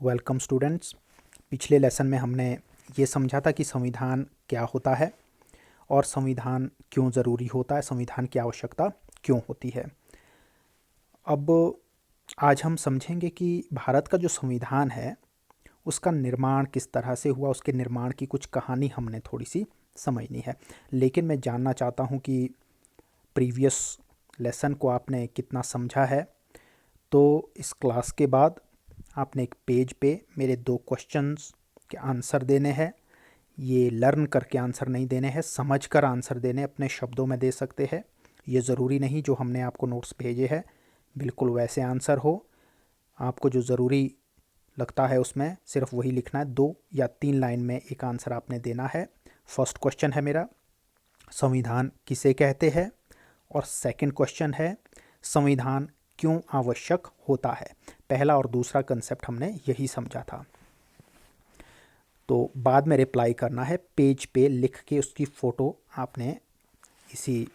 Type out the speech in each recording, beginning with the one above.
Welcome students. पिछले lesson में हमने ये समझा था कि संविधान क्या होता है और संविधान क्यों ज़रूरी होता है, संविधान की आवश्यकता क्यों होती है। अब आज हम समझेंगे कि भारत का जो संविधान है उसका निर्माण किस तरह से हुआ, उसके निर्माण की कुछ कहानी हमने थोड़ी सी समझनी है। लेकिन मैं जानना चाहता हूँ कि प्रीवियस लेसन को आपने कितना समझा है। तो इस क्लास के बाद आपने एक पेज पे मेरे 2 क्वेश्चंस के आंसर देने हैं। ये लर्न करके आंसर नहीं देने हैं, समझ कर आंसर देने, अपने शब्दों में दे सकते हैं। ये ज़रूरी नहीं जो हमने आपको नोट्स भेजे हैं बिल्कुल वैसे आंसर हो। आपको जो ज़रूरी लगता है उसमें सिर्फ वही लिखना है। 2 या 3 लाइन में एक आंसर आपने देना है। फर्स्ट क्वेश्चन है मेरा, संविधान किसे कहते हैं, और सेकंड क्वेश्चन है, संविधान क्यों आवश्यक होता है। पहला और दूसरा कंसेप्ट हमने यही समझा था। तो बाद में रिप्लाई करना है, पेज पे लिख के उसकी फ़ोटो आपने इसी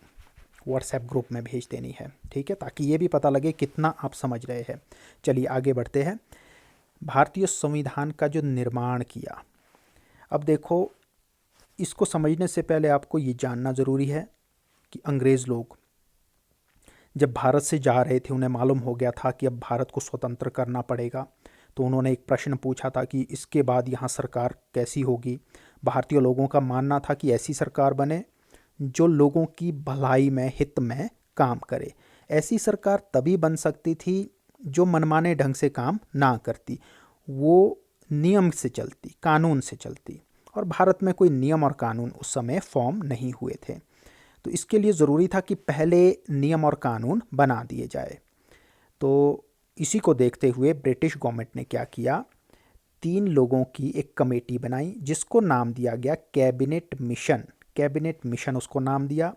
व्हाट्सएप ग्रुप में भेज देनी है, ठीक है, ताकि ये भी पता लगे कितना आप समझ रहे हैं। चलिए आगे बढ़ते हैं। भारतीय संविधान का जो निर्माण किया, अब देखो, इसको समझने से पहले आपको ये जानना ज़रूरी है कि अंग्रेज़ लोग जब भारत से जा रहे थे, उन्हें मालूम हो गया था कि अब भारत को स्वतंत्र करना पड़ेगा। तो उन्होंने एक प्रश्न पूछा था कि इसके बाद यहाँ सरकार कैसी होगी। भारतीय लोगों का मानना था कि ऐसी सरकार बने जो लोगों की भलाई में, हित में काम करे। ऐसी सरकार तभी बन सकती थी जो मनमाने ढंग से काम ना करती, वो नियम से चलती, कानून से चलती। और भारत में कोई नियम और कानून उस समय फॉर्म नहीं हुए थे। तो इसके लिए ज़रूरी था कि पहले नियम और कानून बना दिए जाए। तो इसी को देखते हुए ब्रिटिश गवर्नमेंट ने क्या किया, 3 लोगों की एक कमेटी बनाई जिसको नाम दिया गया कैबिनेट मिशन। कैबिनेट मिशन उसको नाम दिया।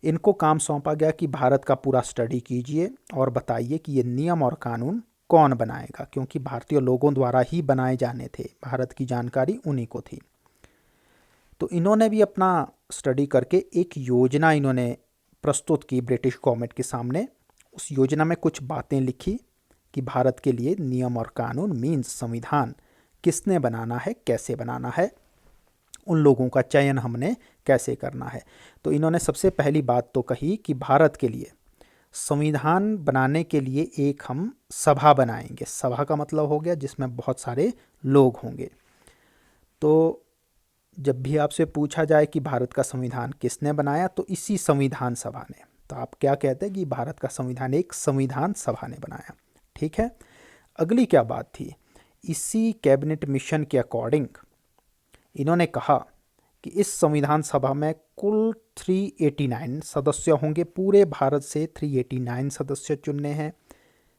इनको काम सौंपा गया कि भारत का पूरा स्टडी कीजिए और बताइए कि ये नियम और कानून कौन बनाएगा, क्योंकि भारतीय लोगों द्वारा ही बनाए जाने थे, भारत की जानकारी उन्हीं को थी। तो इन्होंने भी अपना स्टडी करके एक योजना इन्होंने प्रस्तुत की ब्रिटिश गवर्नमेंट के सामने। उस योजना में कुछ बातें लिखी कि भारत के लिए नियम और कानून मीन्स संविधान किसने बनाना है, कैसे बनाना है, उन लोगों का चयन हमने कैसे करना है। तो इन्होंने सबसे पहली बात तो कही कि भारत के लिए संविधान बनाने के लिए एक हम सभा बनाएंगे। सभा का मतलब हो गया जिसमें बहुत सारे लोग होंगे। तो जब भी आपसे पूछा जाए कि भारत का संविधान किसने बनाया, तो इसी संविधान सभा ने। तो आप क्या कहते हैं कि भारत का संविधान एक संविधान सभा ने बनाया, ठीक है। अगली क्या बात थी, इसी कैबिनेट मिशन के अकॉर्डिंग इन्होंने कहा कि इस संविधान सभा में कुल 389 सदस्य होंगे। पूरे भारत से 389 सदस्य चुनने हैं,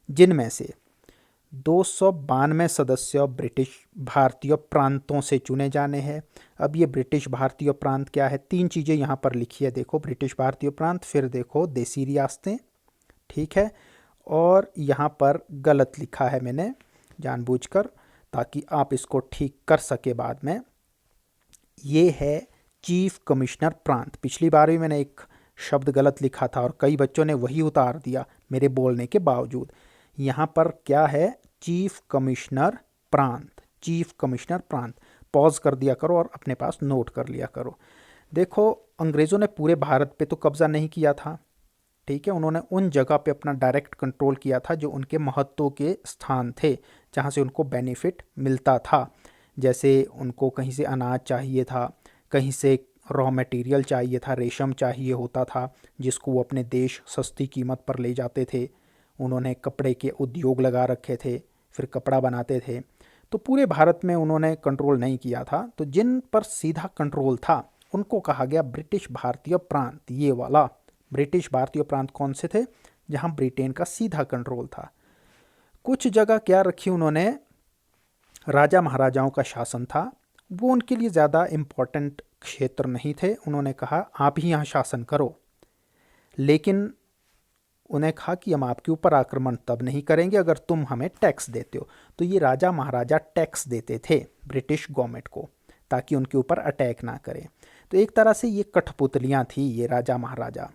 जिनमें से 292 सदस्य ब्रिटिश भारतीय प्रांतों से चुने जाने हैं। अब ये ब्रिटिश भारतीय प्रांत क्या है, 3 चीज़ें यहाँ पर लिखी है, देखो ब्रिटिश भारतीय प्रांत, फिर देखो देसी रियासतें, ठीक है। और यहाँ पर गलत लिखा है मैंने जानबूझकर, ताकि आप इसको ठीक कर सके बाद में। ये है चीफ कमिश्नर प्रांत। पिछली बार भी मैंने एक शब्द गलत लिखा था और कई बच्चों ने वही उतार दिया मेरे बोलने के बावजूद। यहाँ पर क्या है, चीफ कमिश्नर प्रांत, चीफ कमिश्नर प्रांत। पॉज कर दिया करो और अपने पास नोट कर लिया करो। देखो, अंग्रेज़ों ने पूरे भारत पे तो कब्ज़ा नहीं किया था, ठीक है। उन्होंने उन जगह पे अपना डायरेक्ट कंट्रोल किया था जो उनके महत्व के स्थान थे, जहाँ से उनको बेनिफिट मिलता था। जैसे उनको कहीं से अनाज चाहिए था, कहीं से रॉ मटेरियल चाहिए था, रेशम चाहिए होता था जिसको वो अपने देश सस्ती कीमत पर ले जाते थे। उन्होंने कपड़े के उद्योग लगा रखे थे, फिर कपड़ा बनाते थे। तो पूरे भारत में उन्होंने कंट्रोल नहीं किया था। तो जिन पर सीधा कंट्रोल था उनको कहा गया ब्रिटिश भारतीय प्रांत। ये वाला ब्रिटिश भारतीय प्रांत कौन से थे, जहां ब्रिटेन का सीधा कंट्रोल था। कुछ जगह क्या रखी उन्होंने, राजा महाराजाओं का शासन था, वो उनके लिए ज़्यादा इम्पोर्टेंट क्षेत्र नहीं थे। उन्होंने कहा आप ही यहाँ शासन करो, लेकिन उन्हें कहा कि हम आपके ऊपर आक्रमण तब नहीं करेंगे अगर तुम हमें टैक्स देते हो। तो ये राजा महाराजा टैक्स देते थे ब्रिटिश गवर्नमेंट को, ताकि उनके ऊपर अटैक ना करें। तो एक तरह से ये कठपुतलियाँ थी, ये राजा महाराजा।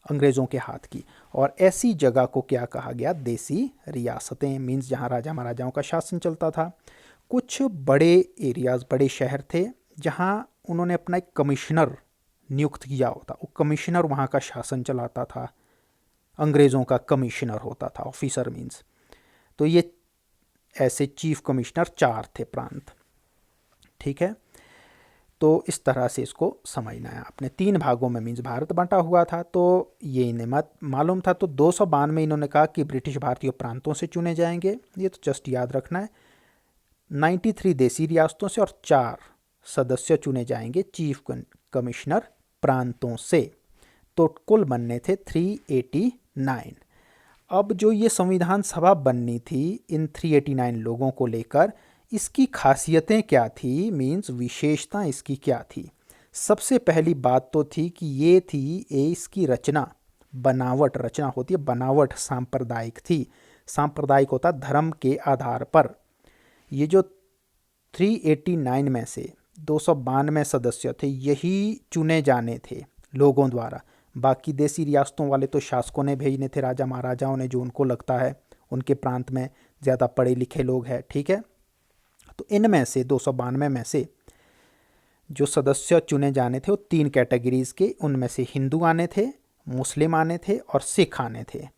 अंग्रेज़ों के हाथ की। और ऐसी जगह को क्या कहा गया, देसी रियासतें, मीन्स जहाँ राजा महाराजाओं का शासन चलता था। कुछ बड़े एरियाज़, बड़े शहर थे जहाँ उन्होंने अपना एक कमिश्नर नियुक्त किया होता, वो कमिश्नर वहाँ का शासन चलाता था, अंग्रेज़ों का कमिश्नर होता था, ऑफिसर मीन्स। तो ये ऐसे चीफ कमिश्नर 4 थे प्रांत, ठीक है। तो इस तरह से इसको समझना है आपने। 3 भागों में मीन्स भारत बंटा हुआ था, तो ये इन्हें मत मालूम था। तो 292 में इन्होंने कहा कि ब्रिटिश भारतीय प्रांतों से चुने जाएंगे, ये तो जस्ट याद रखना है। 93 देसी रियासतों से और 4 सदस्य चुने जाएंगे चीफ कमिश्नर प्रांतों से। तो कुल बनने थे 389। अब जो ये संविधान सभा बननी थी इन 389 लोगों को लेकर, इसकी खासियतें क्या थी, मीन्स विशेषता इसकी क्या थी। सबसे पहली बात तो थी कि ये थी इसकी रचना, बनावट, रचना होती है बनावट, सांप्रदायिक थी। सांप्रदायिक होता धर्म के आधार पर। ये जो 389 में से 292 सदस्य थे, यही चुने जाने थे लोगों द्वारा। बाकी देसी रियासतों वाले तो शासकों ने भेजने थे, राजा महाराजाओं ने, जो उनको लगता है उनके प्रांत में ज़्यादा पढ़े लिखे लोग हैं, ठीक है। तो इनमें से 292 में से जो सदस्य चुने जाने थे वो 3 कैटेगरीज के, उनमें से हिंदू आने थे, मुस्लिम आने थे और सिख आने थे।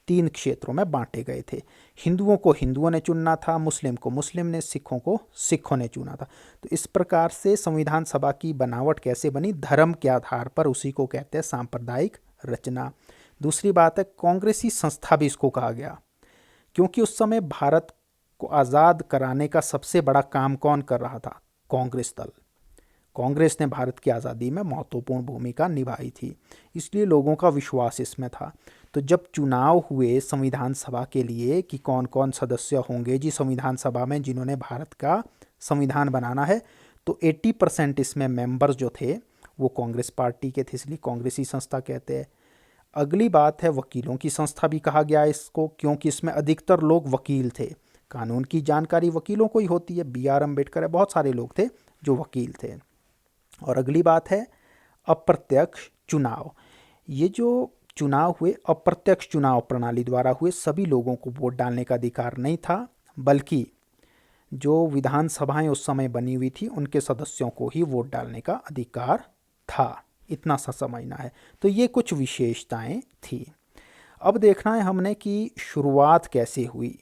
3 क्षेत्रों में बांटे गए थे। हिंदुओं को हिंदुओं ने चुनना था, मुस्लिम को मुस्लिम ने, सिखों को सिखों ने चुना था। तो इस प्रकार से संविधान सभा की बनावट कैसे बनी, धर्म के आधार पर, उसी को कहते हैं सांप्रदायिक रचना। दूसरी बात है, कांग्रेसी संस्था भी इसको कहा गया, क्योंकि उस समय भारत को आज़ाद कराने का सबसे बड़ा काम कौन कर रहा था, कांग्रेस दल। कांग्रेस ने भारत की आज़ादी में महत्वपूर्ण भूमिका निभाई थी, इसलिए लोगों का विश्वास इसमें था। तो जब चुनाव हुए संविधान सभा के लिए कि कौन कौन सदस्य होंगे जी संविधान सभा में जिन्होंने भारत का संविधान बनाना है, तो 80% इसमें मेंबर्स जो थे वो कांग्रेस पार्टी के थे, इसलिए कांग्रेसी संस्था कहते हैं। अगली बात है, वकीलों की संस्था भी कहा गया इसको, क्योंकि इसमें अधिकतर लोग वकील थे। कानून की जानकारी वकीलों को ही होती है, B.R. अम्बेडकर है, बहुत सारे लोग थे जो वकील थे। और अगली बात है अप्रत्यक्ष चुनाव। ये जो चुनाव हुए अप्रत्यक्ष चुनाव प्रणाली द्वारा हुए, सभी लोगों को वोट डालने का अधिकार नहीं था, बल्कि जो विधानसभाएं उस समय बनी हुई थी उनके सदस्यों को ही वोट डालने का अधिकार था। इतना सा समझना है। तो ये कुछ विशेषताएं थी। अब देखना है हमने कि शुरुआत कैसे हुई,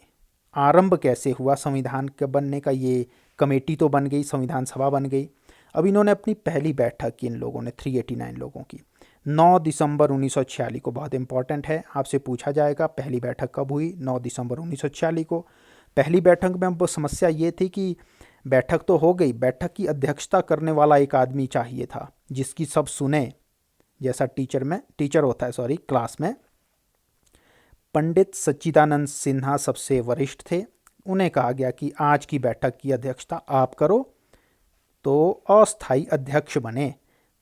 आरंभ कैसे हुआ संविधान के बनने का। ये कमेटी तो बन गई, संविधान सभा बन गई। अब इन्होंने अपनी पहली बैठक की, इन लोगों ने 389 लोगों की 9 दिसंबर 1946 को। बहुत इंपॉर्टेंट है, आपसे पूछा जाएगा पहली बैठक कब हुई, 9 दिसंबर 1946 को। पहली बैठक में अब समस्या ये थी कि बैठक तो हो गई, बैठक की अध्यक्षता करने वाला एक आदमी चाहिए था जिसकी सब सुने, जैसा टीचर होता है क्लास में। पंडित सच्चिदानंद सिन्हा सबसे वरिष्ठ थे, उन्हें कहा गया कि आज की बैठक की अध्यक्षता आप करो। तो अस्थाई अध्यक्ष बने,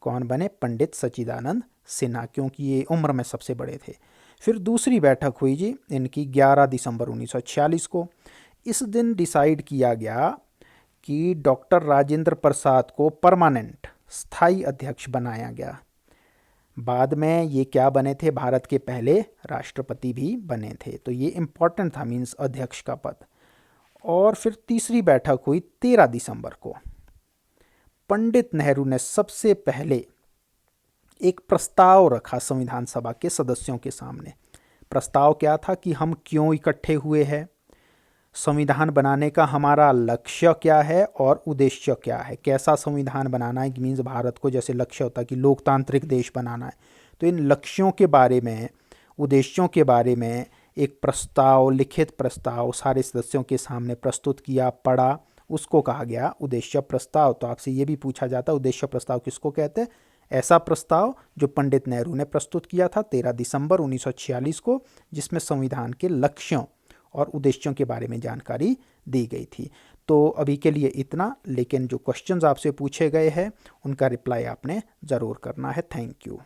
कौन बने, पंडित सच्चिदानंद सिन्हा, क्योंकि ये उम्र में सबसे बड़े थे। फिर दूसरी बैठक हुई जी इनकी 11 दिसंबर 1946 को। इस दिन डिसाइड किया गया कि डॉक्टर राजेंद्र प्रसाद को परमानेंट, स्थायी अध्यक्ष बनाया गया। बाद में ये क्या बने थे, भारत के पहले राष्ट्रपति भी बने थे। तो ये इम्पोर्टेंट था, मीन्स अध्यक्ष का पद। और फिर तीसरी बैठक हुई 13 दिसंबर को। पंडित नेहरू ने सबसे पहले एक प्रस्ताव रखा संविधान सभा के सदस्यों के सामने। प्रस्ताव क्या था कि हम क्यों इकट्ठे हुए हैं, संविधान बनाने का हमारा लक्ष्य क्या है और उद्देश्य क्या है, कैसा संविधान बनाना है। मीन्स भारत को जैसे लक्ष्य होता है कि लोकतांत्रिक देश बनाना है, तो इन लक्ष्यों के बारे में, उद्देश्यों के बारे में एक प्रस्ताव, लिखित प्रस्ताव सारे सदस्यों के सामने प्रस्तुत किया, पढ़ा, उसको कहा गया उद्देश्य प्रस्ताव। तो आपसे ये भी पूछा जाता है उद्देश्य प्रस्ताव किसको कहते हैं। ऐसा प्रस्ताव जो पंडित नेहरू ने प्रस्तुत किया था 13 दिसंबर 1946 को, जिसमें संविधान के लक्ष्यों और उद्देश्यों के बारे में जानकारी दी गई थी। तो अभी के लिए इतना, लेकिन जो क्वेश्चंस आपसे पूछे गए हैं उनका रिप्लाई आपने ज़रूर करना है। Thank you.